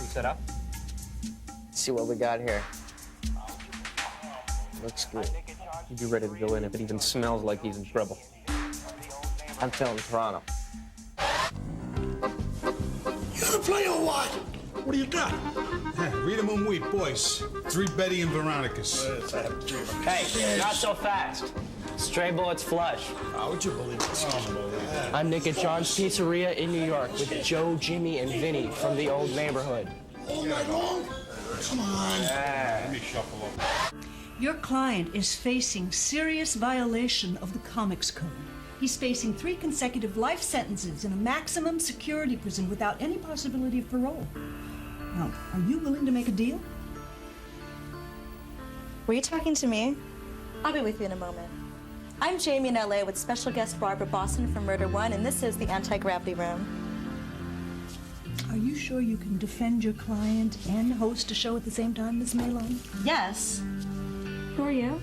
set up? Let's see what we got here. Looks good. You'd be ready to go in if it even smells like he's in trouble. I'm filming Toronto. You gonna play or what? What do you got? Read 'em and weep, boys. 3 Betty and Veronicas. Hey, not so fast. Stray bullets flush. How would you believe this? I'm Nick at John's Pizzeria in New York with Joe, Jimmy, and Vinny from the old neighborhood. All night long? Come on. Let me shuffle up. Your client is facing serious violation of the Comics Code. He's facing 3 consecutive life sentences in a maximum security prison without any possibility of parole. Now, are you willing to make a deal? Were you talking to me? I'll be with you in a moment. I'm Jamie in LA with special guest Barbara Bosson from Murder One, and this is the Anti-Gravity Room. Are you sure you can defend your client and host a show at the same time, Ms. Malone? Yes. Who are you?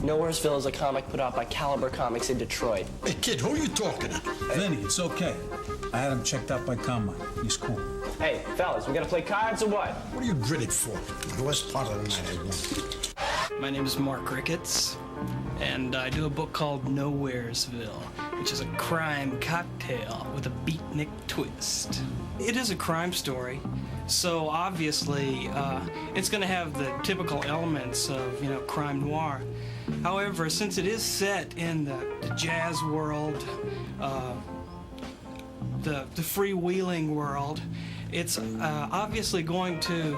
Nowheresville is a comic put out by Caliber Comics in Detroit. Hey, kid, who are you talking to? Vinny, it's okay. I had him checked out by Carmine. He's cool. Hey, fellas, we gonna play cards or what? What are you gritted for? The worst part of the night, I want. My name is Mark Ricketts, and I do a book called Nowheresville, which is a crime cocktail with a beatnik twist. It is a crime story, so obviously it's going to have the typical elements of, crime noir. However, since it is set in the jazz world, the freewheeling world, it's obviously going to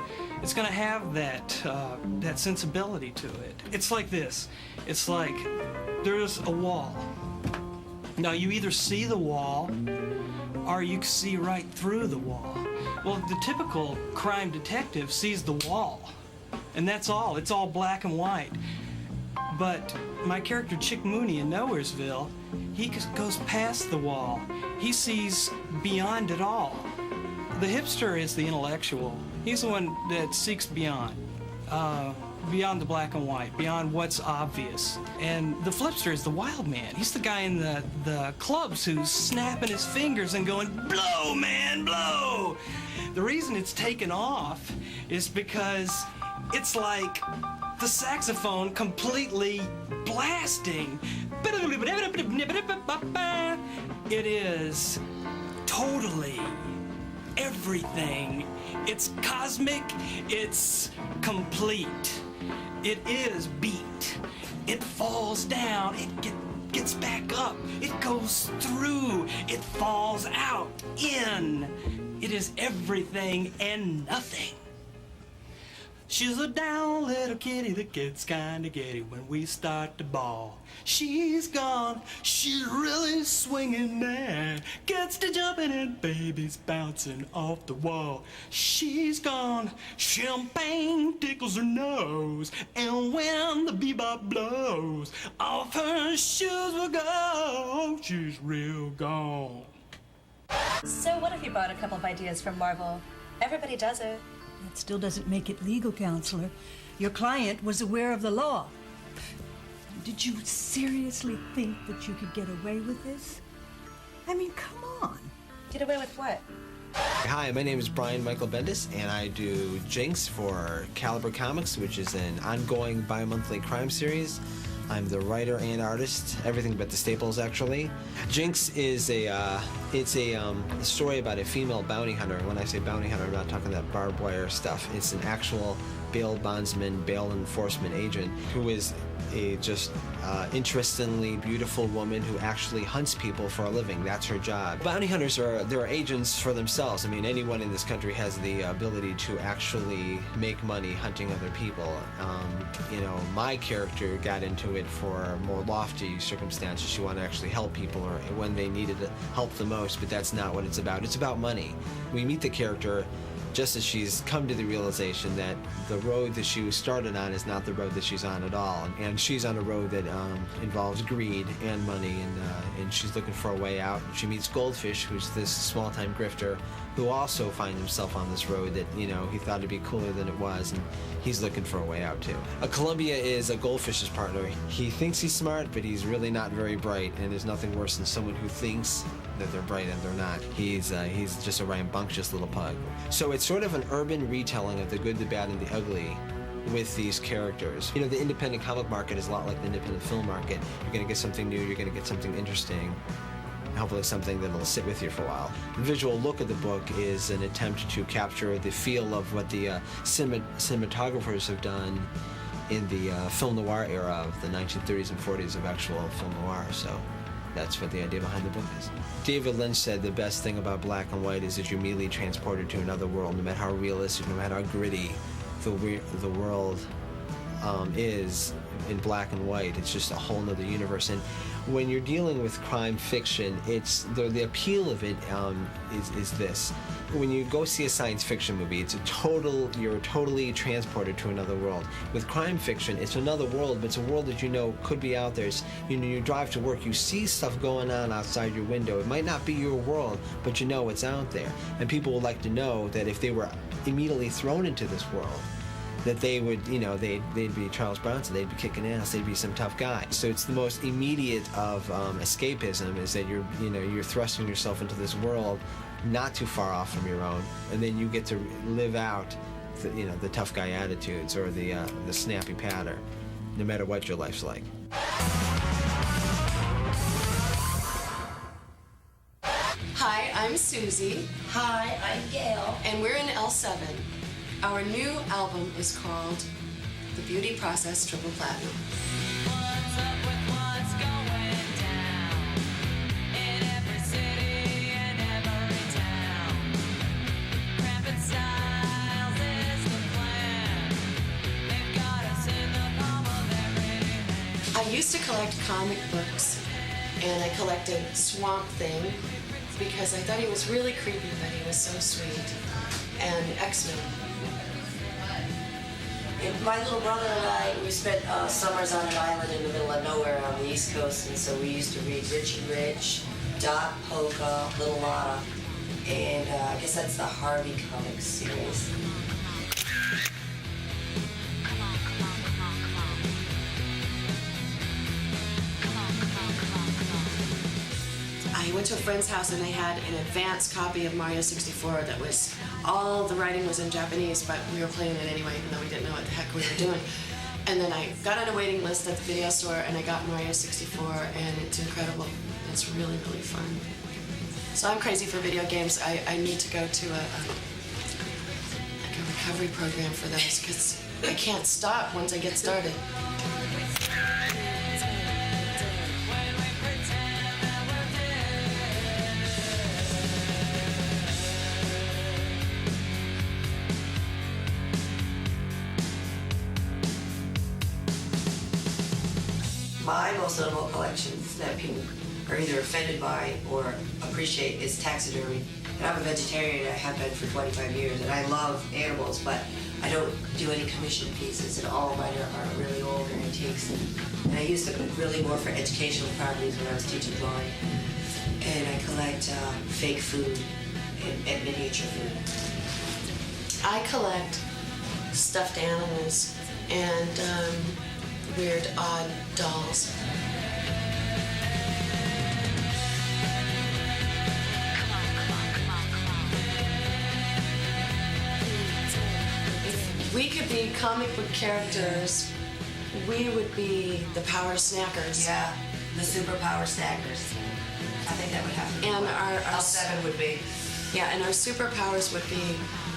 have that sensibility to it. It's like this. It's like there's a wall. Now you either see the wall or you see right through the wall. Well, the typical crime detective sees the wall, and that's all. It's all black and white. But my character Chick Mooney in Nowheresville, he goes past the wall. He sees beyond it all. The hipster is the intellectual. He's the one that seeks beyond the black and white, beyond what's obvious. And the flipster is the wild man. He's the guy in the clubs who's snapping his fingers and going, blow, man, blow. The reason it's taken off is because it's like the saxophone completely blasting. It is totally everything. It's cosmic, it's complete. It is beat. It falls down, it gets back up, it goes through, it falls out, in. It is everything and nothing. She's a down little kitty that gets kinda giddy when we start to bawl. She's gone, she's really swinging now. Gets to jumping and baby's bouncing off the wall. She's gone, champagne tickles her nose. And when the bebop blows, off her shoes will go. She's real gone. So what if you brought a couple of ideas from Marvel? Everybody does it. That still doesn't make it legal, counselor. Your client was aware of the law. Did you seriously think that you could get away with this? I mean, come on. Get away with what? Hi, my name is Brian Michael Bendis, and I do Jinx for Caliber Comics, which is an ongoing bi-monthly crime series. I'm the writer and artist, everything but the staples, actually. Jinx is a story about a female bounty hunter. When I say bounty hunter, I'm not talking that barbed wire stuff. It's an actual bail bondsman, bail enforcement agent who is a just interestingly beautiful woman who actually hunts people for a living. That's her job. Bounty hunters they're agents for themselves. I mean, anyone in this country has the ability to actually make money hunting other people. My character got into it for more lofty circumstances. She wanted to actually help people or when they needed help the most, but that's not what it's about. It's about money. We meet the character just as she's come to the realization that the road that she was started on is not the road that she's on at all. And she's on a road that involves greed and money, and she's looking for a way out. She meets Goldfish, who's this small-time grifter, who also finds himself on this road that, you know, he thought it'd be cooler than it was, and he's looking for a way out too. Columbia is a Goldfish's partner. He thinks he's smart, but he's really not very bright, and there's nothing worse than someone who thinks that they're bright and they're not. He's just a rambunctious little pug. So it's sort of an urban retelling of the good, the bad, and the ugly with these characters. You know, the independent comic market is a lot like the independent film market. You're going to get something new, you're going to get something interesting, hopefully something that'll sit with you for a while. The visual look of the book is an attempt to capture the feel of what the cinematographers have done in the film noir era of the 1930s and 40s of actual film noir. So that's what the idea behind the book is. David Lynch said the best thing about black and white is that you're immediately transported to another world, no matter how realistic, no matter how gritty the world is in black and white. It's just a whole nother universe. And when you're dealing with crime fiction, it's the appeal of it is this. When you go see a science fiction movie, you're totally transported to another world. With crime fiction, it's another world, but it's a world that you know could be out there. It's, you know, you drive to work, you see stuff going on outside your window. It might not be your world, but you know it's out there. And people would like to know that if they were immediately thrown into this world, that they would, you know, they'd be Charles Bronson, they'd be kicking ass, they'd be some tough guy. So it's the most immediate of escapism, is that you're thrusting yourself into this world not too far off from your own, and then you get to live out the tough guy attitudes or the snappy patter, no matter what your life's like. Hi, I'm Susie. Hi, I'm Gail. And we're in L7. Our new album is called The Beauty Process Triple Platinum. What's up with what's going down in every city and every town? Cramping styles is the plan. They've got us in the palm of their hand. I used to collect comic books, and I collected Swamp Thing because I thought he was really creepy, but he was so sweet. And X-Men. And my little brother and I, we spent summers on an island in the middle of nowhere on the East Coast, and so we used to read Richie Rich, Dot, Polka, Little Lotta, and I guess that's the Harvey Comics series. I went to a friend's house and they had an advanced copy of Mario 64 that was, all the writing was in Japanese, but we were playing it anyway, even though we didn't know what the heck we were doing. And then I got on a waiting list at the video store and I got Mario 64, and it's incredible. It's really, really fun. So I'm crazy for video games. I need to go to a recovery program for those, because I can't stop once I get started. My most notable collections that people are either offended by or appreciate is taxidermy. And I'm a vegetarian, I have been for 25 years, and I love animals, but I don't do any commission pieces, and all of mine are really old or antiques. And I used to really more for educational properties when I was teaching drawing. And I collect fake food and miniature food. I collect stuffed animals and weird, odd dolls. If we could be comic book characters, we would be the power snackers. Yeah, the superpower snackers. I think that would happen. And our L7 would be. Yeah, and our superpowers would be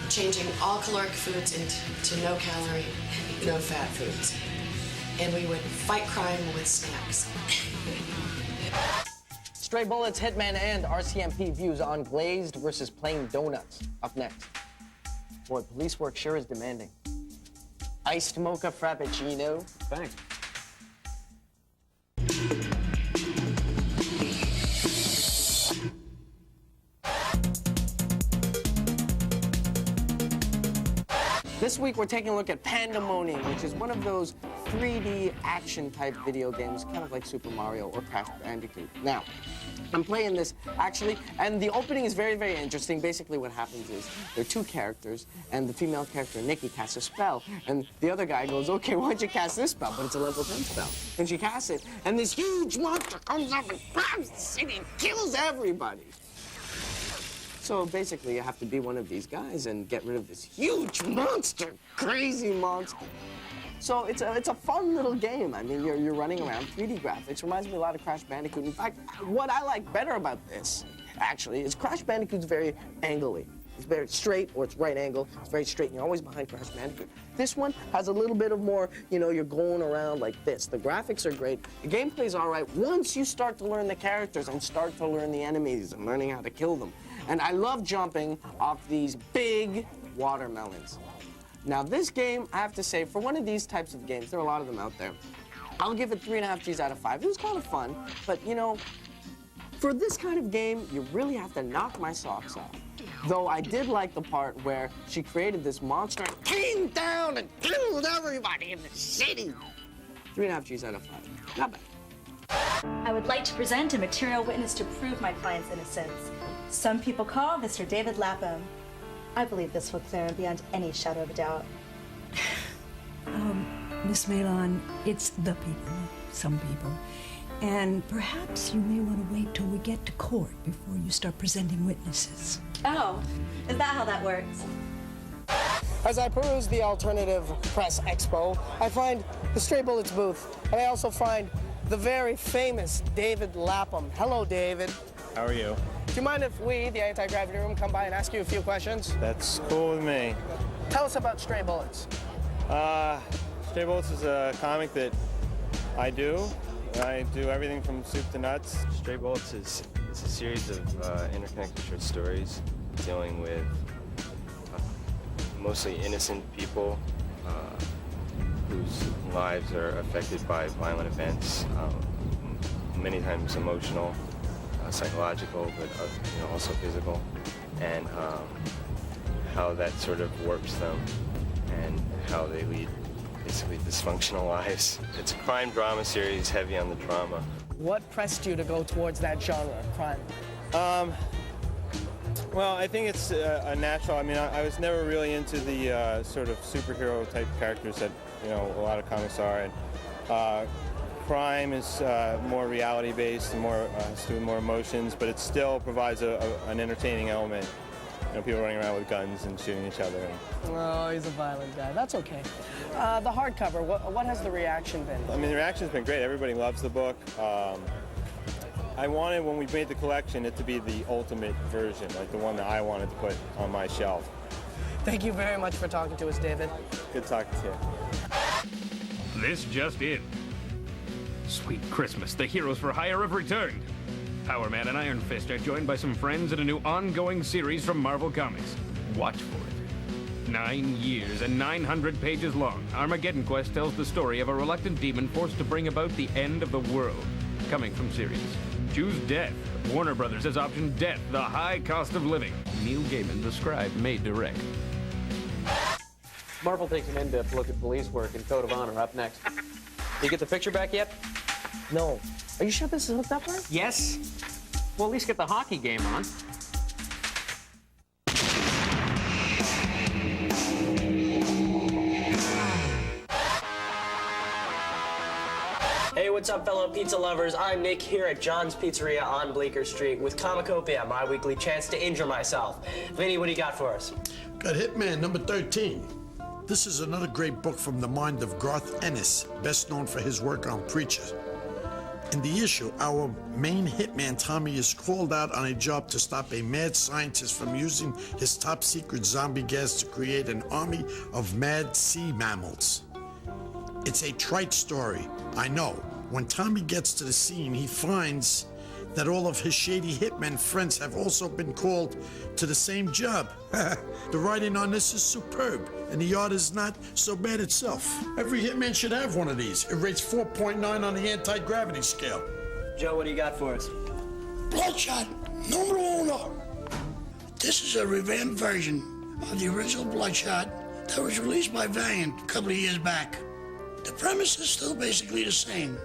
changing all caloric foods into no-calorie, no-fat foods. And we would fight crime with snacks. Stray Bullets, Hitman, and RCMP views on glazed versus plain donuts. Up next. Boy, police work sure is demanding. Iced mocha frappuccino. Thanks. This week we're taking a look at Pandemonium, which is one of those 3D action type video games, kind of like Super Mario or Crash Bandicoot. Now, I'm playing this actually, and the opening is very, very interesting. Basically what happens is there are two characters, and the female character, Nikki, casts a spell, and the other guy goes, okay, why don't you cast this spell? But it's a level 10 spell. And she casts it, and this huge monster comes up and grabs the city and kills everybody. So basically, you have to be one of these guys and get rid of this huge monster, crazy monster. So it's a fun little game. I mean, you're running around, 3D graphics. Reminds me a lot of Crash Bandicoot. In fact, what I like better about this, actually, is Crash Bandicoot's very angly. It's very straight, or it's right angle. It's very straight, and you're always behind Crash Bandicoot. This one has a little bit of more, you know, you're going around like this. The graphics are great. The gameplay's all right once you start to learn the characters and start to learn the enemies and learning how to kill them. And I love jumping off these big watermelons. Now, this game, I have to say, for one of these types of games, there are a lot of them out there, I'll give it 3.5 Gs out of 5. It was kind of fun, but, you know, for this kind of game, you really have to knock my socks off. Though I did like the part where she created this monster and came down and killed everybody in the city. 3.5 Gs out of 5. Not bad. I would like to present a material witness to prove my client's innocence. Some people call Mr. David Lapham. I believe this will clear him beyond any shadow of a doubt. Miss Malon, it's the people, some people. And perhaps you may want to wait till we get to court before you start presenting witnesses. Oh, is that how that works? As I peruse the Alternative Press Expo, I find the Stray Bullets booth, and I also find the very famous David Lapham. Hello, David. How are you? Do you mind if we, the Anti-Gravity Room, come by and ask you a few questions? That's cool with me. Tell us about Stray Bullets. Stray Bullets is a comic that I do. I do everything from soup to nuts. Stray Bullets is a series of interconnected short stories dealing with mostly innocent people whose lives are affected by violent events, many times emotional, psychological, but also physical, and how that sort of warps them and how they lead basically dysfunctional lives. It's a crime drama series heavy on the drama. What pressed you to go towards that genre, crime? Well, I think it's a natural. I mean, I was never really into the sort of superhero type characters that a lot of comics are. And crime is more reality based and more has to do with more emotions, but it still provides an entertaining element. People running around with guns and shooting each other. Oh, he's a violent guy. That's okay. The hardcover, what has the reaction been? I mean, the reaction's been great. Everybody loves the book. I wanted, when we made the collection, it to be the ultimate version, like the one that I wanted to put on my shelf. Thank you very much for talking to us, David. Good talking to you. This just in. Sweet Christmas, the heroes for hire have returned. Power Man and Iron Fist are joined by some friends in a new ongoing series from Marvel Comics. Watch for it. 9 years and 900 pages long, Armageddon Quest tells the story of a reluctant demon forced to bring about the end of the world. Coming from series. Choose death. Warner Brothers has optioned Death, the high cost of living. Neil Gaiman, the scribe, may direct. Marvel takes an in-depth look at police work and Code of Honor up next. You get the picture back yet? No. Are you sure this is hooked up right? Yes. Well, at least get the hockey game on. Hey, what's up, fellow pizza lovers? I'm Nick here at John's Pizzeria on Bleecker Street with Comicopia, my weekly chance to injure myself. Vinny, what do you got for us? Got Hitman number 13. This is another great book from the mind of Garth Ennis, best known for his work on Preacher. In the issue, our main hitman, Tommy, is called out on a job to stop a mad scientist from using his top-secret zombie gas to create an army of mad sea mammals. It's a trite story, I know. When Tommy gets to the scene, he finds that all of his shady hitmen friends have also been called to the same job. The writing on this is superb, and the art is not so bad itself. Every hitman should have one of these. It rates 4.9 on the anti-gravity scale. Joe, what do you got for us? Bloodshot numero uno. This is a revamped version of the original Bloodshot that was released by Valiant a couple of years back. The premise is still basically the same.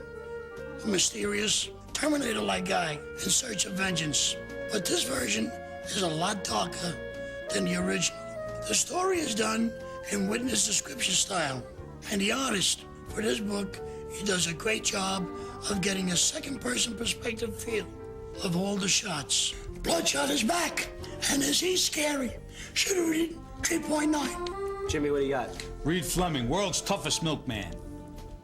A mysterious, Terminator-like guy in search of vengeance. But this version is a lot darker than the original. The story is done in witness description style, and the artist for this book, he does a great job of getting a second-person perspective feel of all the shots. Bloodshot is back, and is he scary? Should have read 3.9. Jimmy, what do you got? Reed Fleming, world's toughest milkman.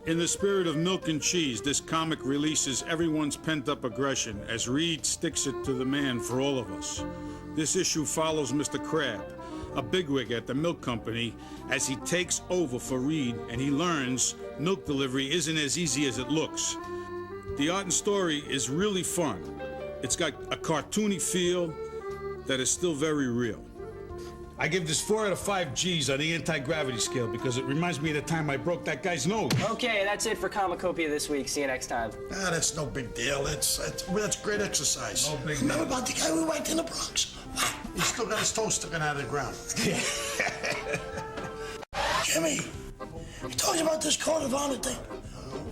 In the spirit of milk and cheese, this comic releases everyone's pent-up aggression as Reed sticks it to the man for all of us. This issue follows Mr. Crab, a bigwig at the milk company, as he takes over for Reed and he learns milk delivery isn't as easy as it looks. The art and story is really fun. It's got a cartoony feel that is still very real. I give this 4 out of 5 G's on the anti-gravity scale because it reminds me of the time I broke that guy's nose. Okay, that's it for Comicopia this week. See you next time. Ah, that's no big deal. That's great exercise. No big Remember deal. about the guy we whacked in the Bronx? He's still got his toes sticking out of the ground. Jimmy, he talks about this code of honor thing.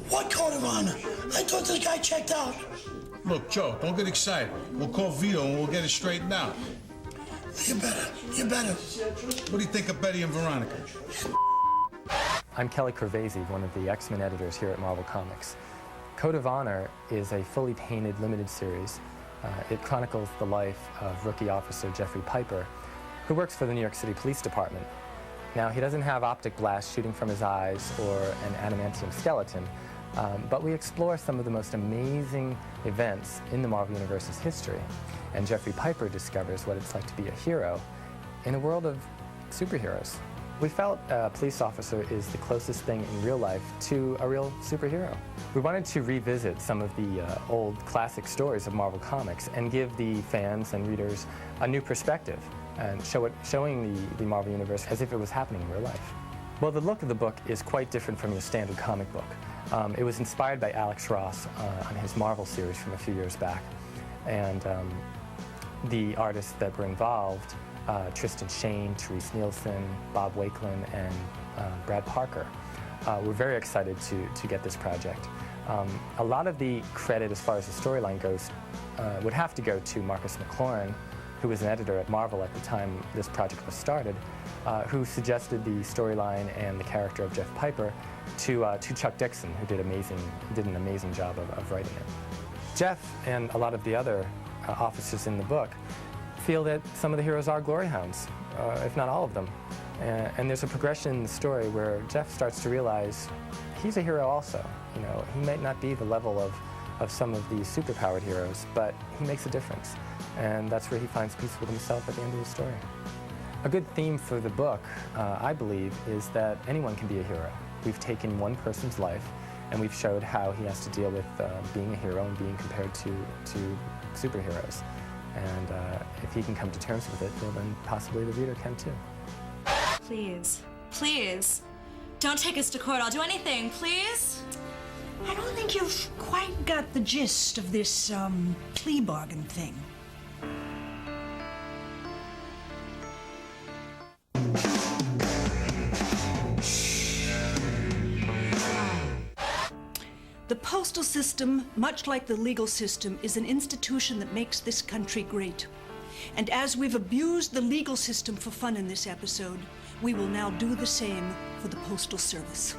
What code of honor? I thought this guy checked out. Look, Joe, don't get excited. We'll call Vito and we'll get it straightened out. You better. What do you think of Betty and Veronica? I'm Kelly Corvese, one of the X-Men editors here at Marvel Comics. Code of Honor is a fully painted limited series. It chronicles the life of rookie officer Jeffrey Piper, who works for the New York City Police Department. Now, he doesn't have optic blasts shooting from his eyes or an adamantium skeleton, but we explore some of the most amazing events in the Marvel Universe's history. And Jeffrey Piper discovers what it's like to be a hero in a world of superheroes. We felt a police officer is the closest thing in real life to a real superhero. We wanted to revisit some of the old classic stories of Marvel Comics and give the fans and readers a new perspective and showing the Marvel Universe as if it was happening in real life. Well, the look of the book is quite different from your standard comic book. It was inspired by Alex Ross on his Marvel series from a few years back. And the artists that were involved, Tristan Shane, Therese Nielsen, Bob Wakelin, and Brad Parker, were very excited to get this project. A lot of the credit as far as the storyline goes would have to go to Marcus McLaurin, who was an editor at Marvel at the time this project was started, who suggested the storyline and the character of Jeff Piper to Chuck Dixon, who did an amazing job of writing it. Jeff and a lot of the other officers in the book feel that some of the heroes are glory hounds, if not all of them. And there's a progression in the story where Jeff starts to realize he's a hero also. You know, he might not be the level of some of these superpowered heroes, but he makes a difference. And that's where he finds peace with himself at the end of the story. A good theme for the book, I believe, is that anyone can be a hero. We've taken one person's life and we've showed how he has to deal with being a hero and being compared to superheroes. And if he can come to terms with it, well, then possibly the reader can too. Please, please, don't take us to court. I'll do anything, please. I don't think you've quite got the gist of this plea bargain thing. The postal system, much like the legal system, is an institution that makes this country great. And as we've abused the legal system for fun in this episode, we will now do the same for the Postal Service.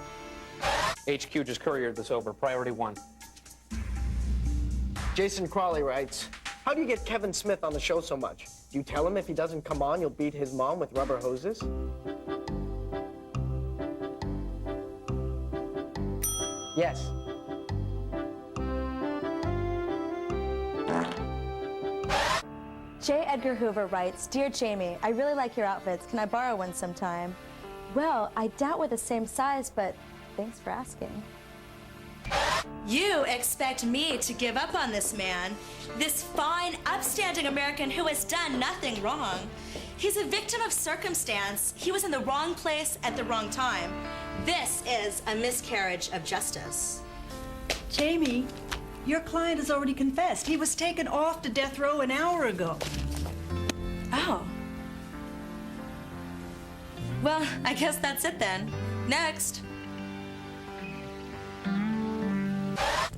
HQ just couriered this over. Priority 1. Jason Crawley writes, how do you get Kevin Smith on the show so much? Do you tell him if he doesn't come on, you'll beat his mom with rubber hoses? Yes. J. Edgar Hoover writes, Dear Jamie, I really like your outfits. Can I borrow one sometime? Well, I doubt we're the same size, but thanks for asking. You expect me to give up on this man, this fine, upstanding American who has done nothing wrong. He's a victim of circumstance. He was in the wrong place at the wrong time. This is a miscarriage of justice. Jamie, your client has already confessed. He was taken off to death row an hour ago. Oh. Well, I guess that's it then. Next.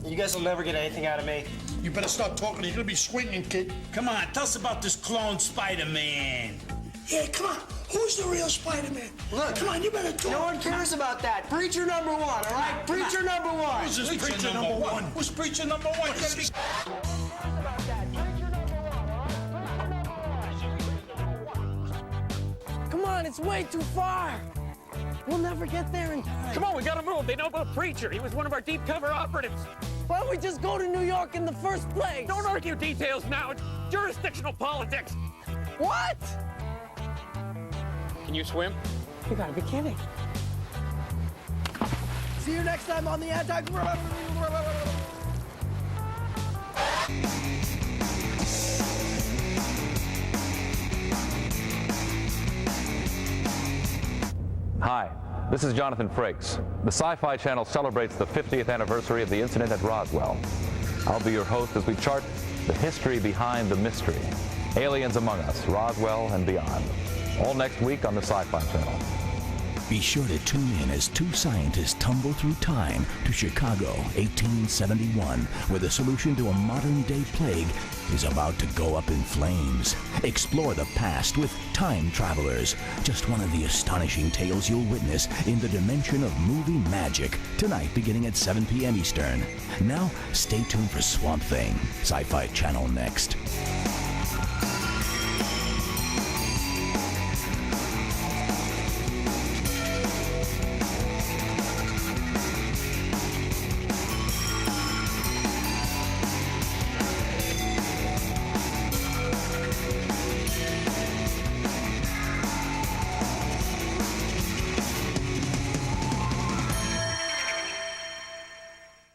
You guys will never get anything out of me. You better stop talking. You're gonna be swinging, kid. Come on, tell us about this clone Spider-Man. Yeah, come on. Who's the real Spider-Man? Look, Come on, you better talk. no one cares about that. Preacher number one, all right? Preacher number one. Who's this preacher number one? Who's preacher number one? Come on, it's way too far. We'll never get there in time. Come on, we gotta move. They know about Preacher. He was one of our deep cover operatives. Why don't we just go to New York in the first place? Don't argue details now. It's jurisdictional politics. What? Can you swim? You gotta be kidding. See you next time on the Anti... Hi, this is Jonathan Frakes. The Sci-Fi Channel celebrates the 50th anniversary of the incident at Roswell. I'll be your host as we chart the history behind the mystery. Aliens Among Us, Roswell, and beyond. All next week on the Sci-Fi Channel. Be sure to tune in as two scientists tumble through time to Chicago, 1871, where the solution to a modern-day plague is about to go up in flames. Explore the past with Time Travelers, just one of the astonishing tales you'll witness in the dimension of movie magic, tonight beginning at 7 p.m. Eastern. Now, stay tuned for Swamp Thing, Sci-Fi Channel next.